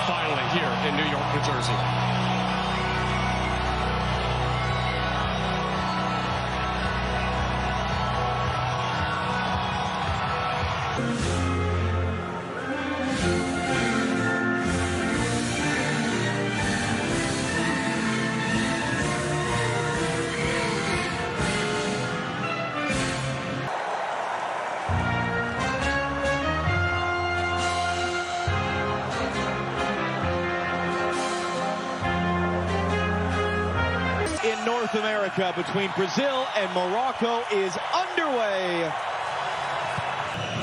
finally here in New York, New Jersey. In North America between Brazil and Morocco is underway.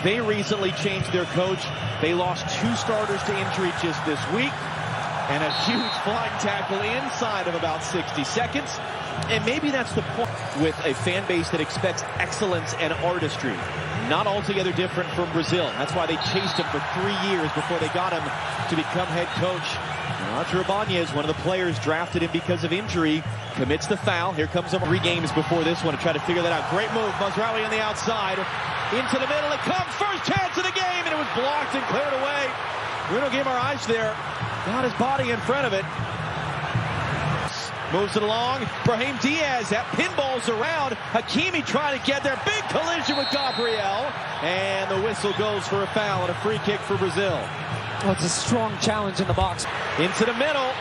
They recently changed their coach. They lost 2 starters to injury just this week, and a huge flying tackle inside of about 60 seconds. And maybe that's the point with a fan base that expects excellence and artistry. Not altogether different from Brazil. That's why they chased him for 3 years before they got him to become head coach. Roger Ibanez, one of the players drafted him because of injury, commits the foul. Here comes him 3 games before this one to try to figure that out. Great move. Mazraoui on the outside. Into the middle. It comes. First chance of the game, and it was blocked and cleared away. Bruno Guimaraes there. Got his body in front of it. Moves it along. Brahim Diaz. That pinballs around. Hakimi trying to get there. Big collision with Gabriel. And the whistle goes for a foul and a free kick for Brazil. Well, it's a strong challenge in the box. Into the middle.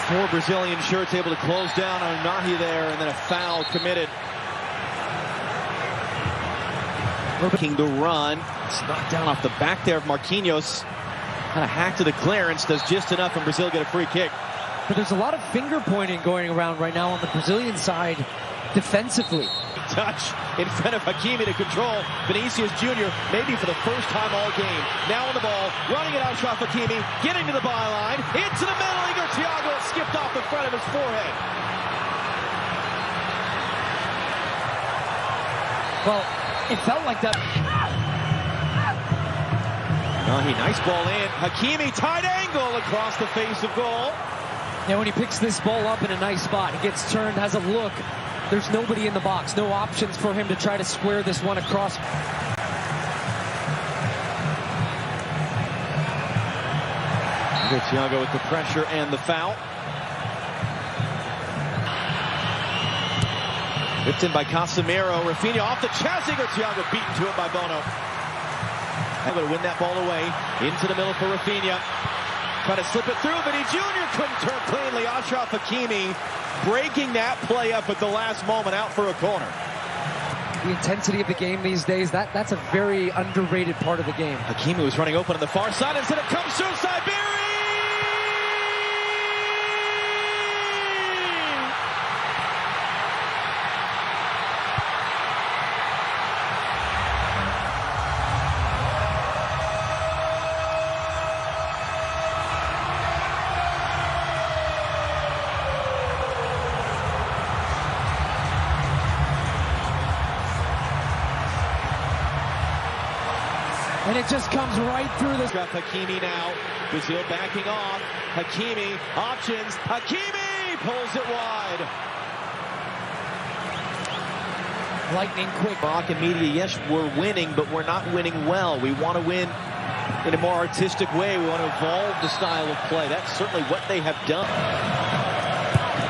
4 Brazilian shirts able to close down on Nahi there, and then a foul committed. Looking to run. It's knocked down off the back there of Marquinhos. Kind of hacked to the clearance, does just enough, and Brazil get a free kick. But there's a lot of finger pointing going around right now on the Brazilian side defensively. Touch in front of Hakimi to control Vinicius Jr. maybe for the first time all game. Now on the ball, running it out, Achraf Hakimi, getting to the byline, into the middle. Igor Thiago skipped off the front of his forehead. Well, it felt like that. Nice ball in. Hakimi, tight angle across the face of goal. Now when he picks this ball up in a nice spot, he gets turned, has a look. There's nobody in the box. No options for him to try to square this one across. Thiago with the pressure and the foul. Whipped in by Casemiro. Rafinha off the chest. Igor Thiago beaten to it by Bono. Able to win that ball away. Into the middle for Rafinha. Trying to slip it through, but he Jr. couldn't turn cleanly. Achraf Hakimi breaking that play up at the last moment, out for a corner. The intensity of the game these days, that's a very underrated part of the game. Hakimi was running open on the far side. Instead it comes through Siberi! And it just comes right through the... Hakimi now. Brazil backing off. Hakimi, options. Hakimi pulls it wide. Lightning quick. Moroccan media, yes, we're winning, but we're not winning well. We want to win in a more artistic way. We want to evolve the style of play. That's certainly what they have done.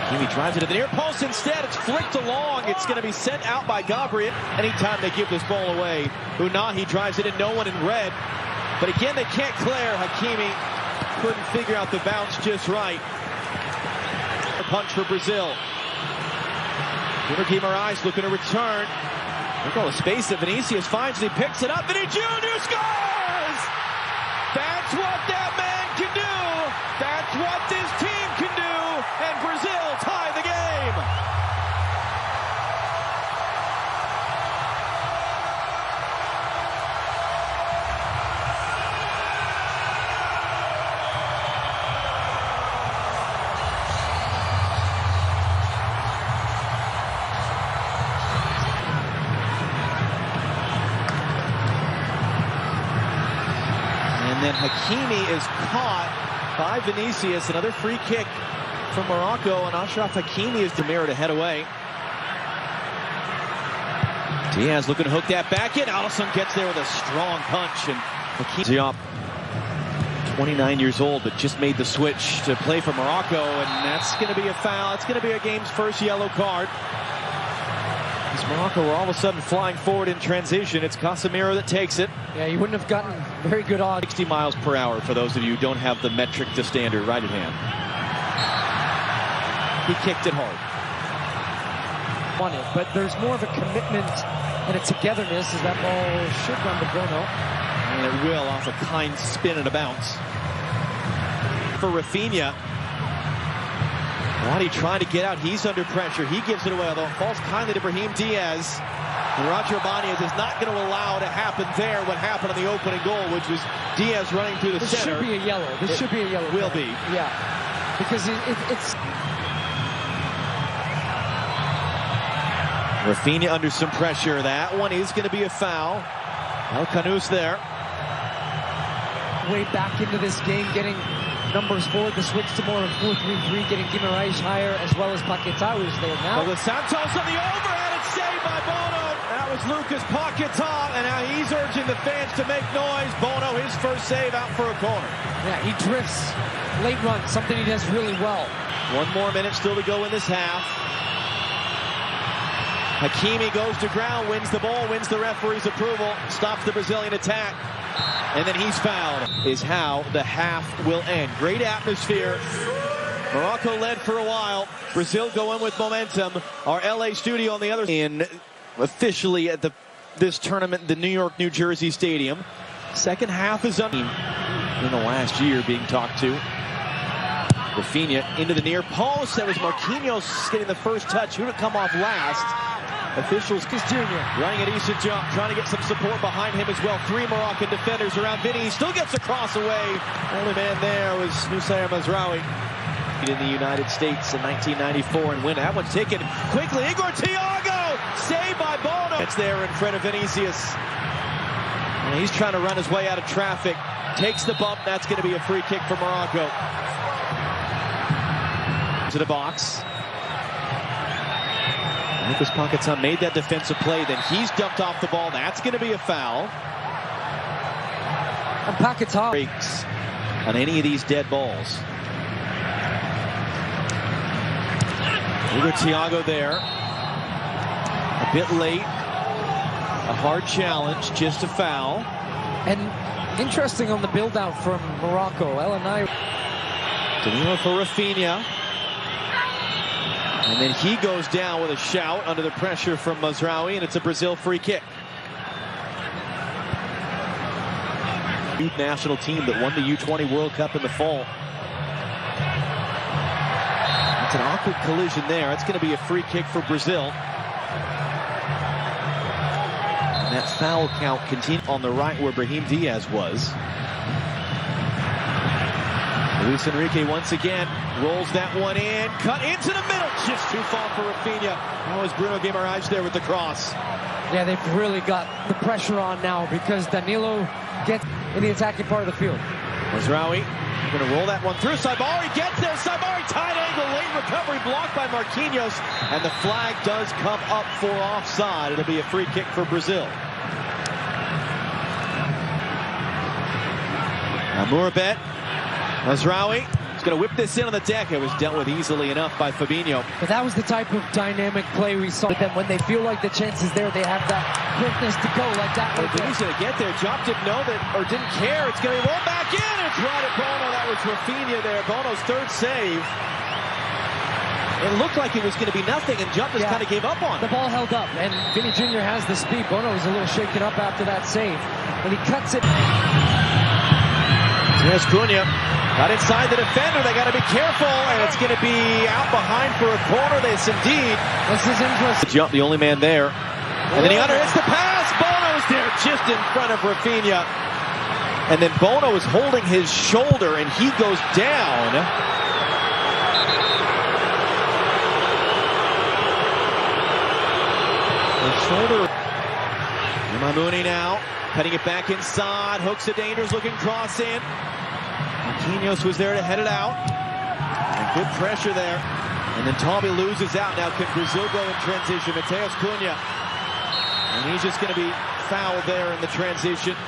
Hakimi drives it to the near post. Instead, it's flicked along. It's going to be sent out by Gabriel. Anytime they give this ball away, Unahi drives it in, no one in red. But again, they can't clear. Hakimi couldn't figure out the bounce just right. A punch for Brazil. Guimaraes looking to return. Look at all the space that Vinicius finds. He picks it up. Vinicius Jr. scores! That's what that man can do. That's what this team can do. And Brazil tie the game. And then Hakimi is caught by Vinicius. Another free kick from Morocco, and Achraf Hakimi is the mirror to head away. Diaz looking to hook that back in. Alisson gets there with a strong punch, and Hakimi up. 29 years old, but just made the switch to play for Morocco, and that's going to be a foul. It's going to be a game's first yellow card. As Morocco were all of a sudden flying forward in transition. It's Casemiro that takes it. Yeah, you wouldn't have gotten very good odds. 60 miles per hour for those of you who don't have the metric to standard right at hand. He kicked it hard. On it, but there's more of a commitment and a togetherness as that ball should run to Bono. And it will off a kind spin and a bounce. For Rafinha. Roddy trying to get out. He's under pressure. He gives it away, although it falls kindly to Brahim Diaz. And Roger Ibanez is not going to allow to happen there what happened on the opening goal, which was Diaz running through the center. This should be a yellow. This should be a yellow. Will be. Yeah. Because it's... Rafinha under some pressure. That one is going to be a foul. El Canous there. Way back into this game, getting numbers forward, the switch to more of 4-3-3, getting Guimaraes higher, as well as Paquetá, who's there now. Well, the Santos on the overhead, it's saved by Bono. That was Lucas Paquetá, and now he's urging the fans to make noise. Bono, his first save out for a corner. Yeah, he drifts late run, something he does really well. 1 more minute still to go in this half. Hakimi goes to ground, wins the ball, wins the referee's approval, stops the Brazilian attack, and then he's fouled. Is how the half will end. Great atmosphere. Morocco led for a while. Brazil go in with momentum. Our LA studio on the other in officially at this tournament, the New York, New Jersey Stadium. Second half is up in the last year being talked to. Rafinha into the near post. That was Marquinhos getting the first touch. Who would come off last? Officials, Jr. running a decent jump, trying to get some support behind him as well. 3 Moroccan defenders around Vinny. He still gets a cross away. Only man there was Nusayr Mazraoui. In the United States in 1994 and win. That one's taken quickly. Igor Thiago! Saved by Bono. It's there in front of Vinicius. And he's trying to run his way out of traffic. Takes the bump. That's going to be a free kick for Morocco. To the box. Lucas Paquetá made that defensive play, then he's dumped off the ball. That's going to be a foul. And Paquetá breaks on any of these dead balls. Igor Thiago there. A bit late. A hard challenge, just a foul. And interesting on the build-out from Morocco. Elenay. Danilo for Rafinha. And then he goes down with a shout under the pressure from Mazraoui, and it's a Brazil free kick. Youth national team that won the U20 World Cup in the fall. It's an awkward collision there. It's going to be a free kick for Brazil. And that foul count continues on the right where Brahim Diaz was. Luis Enrique once again rolls that one in, cut into the middle, just too far for Rafinha. That was Bruno Guimaraes there with the cross. Yeah, they've really got the pressure on now because Danilo gets in the attacking part of the field. Mazraoui going to roll that one through. Saibari gets there. Saibari tight angle, late recovery blocked by Marquinhos, and the flag does come up for offside. It'll be a free kick for Brazil. Amourabet. Mazraoui is going to whip this in on the deck. It was dealt with easily enough by Fabinho. But that was the type of dynamic play we saw with them. When they feel like the chance is there, they have that quickness to go like that. He's going to get there. Job didn't know that, or didn't care. It's going to be rolled back in. It's right at Bono. That was Rafinha there. Bono's third save. It looked like it was going to be nothing, and Jump just kind of gave up on it. The ball held up, and Vinny Jr. has the speed. Bono was a little shaken up after that save, and he cuts it. Here's Cunha. Got inside the defender. They got to be careful, and it's going to be out behind for a corner. This indeed. This is interesting. Jump, the only man there. And then he underhits the pass. Bono's there just in front of Rafinha. And then Bono is holding his shoulder, and he goes down. The shoulder. Mamouny now. Cutting it back inside. Hooks a dangerous looking cross in. Marquinhos was there to head it out. And good pressure there. And then Tommy loses out. Now can Brazil go in transition? Mateus Cunha. And he's just going to be fouled there in the transition.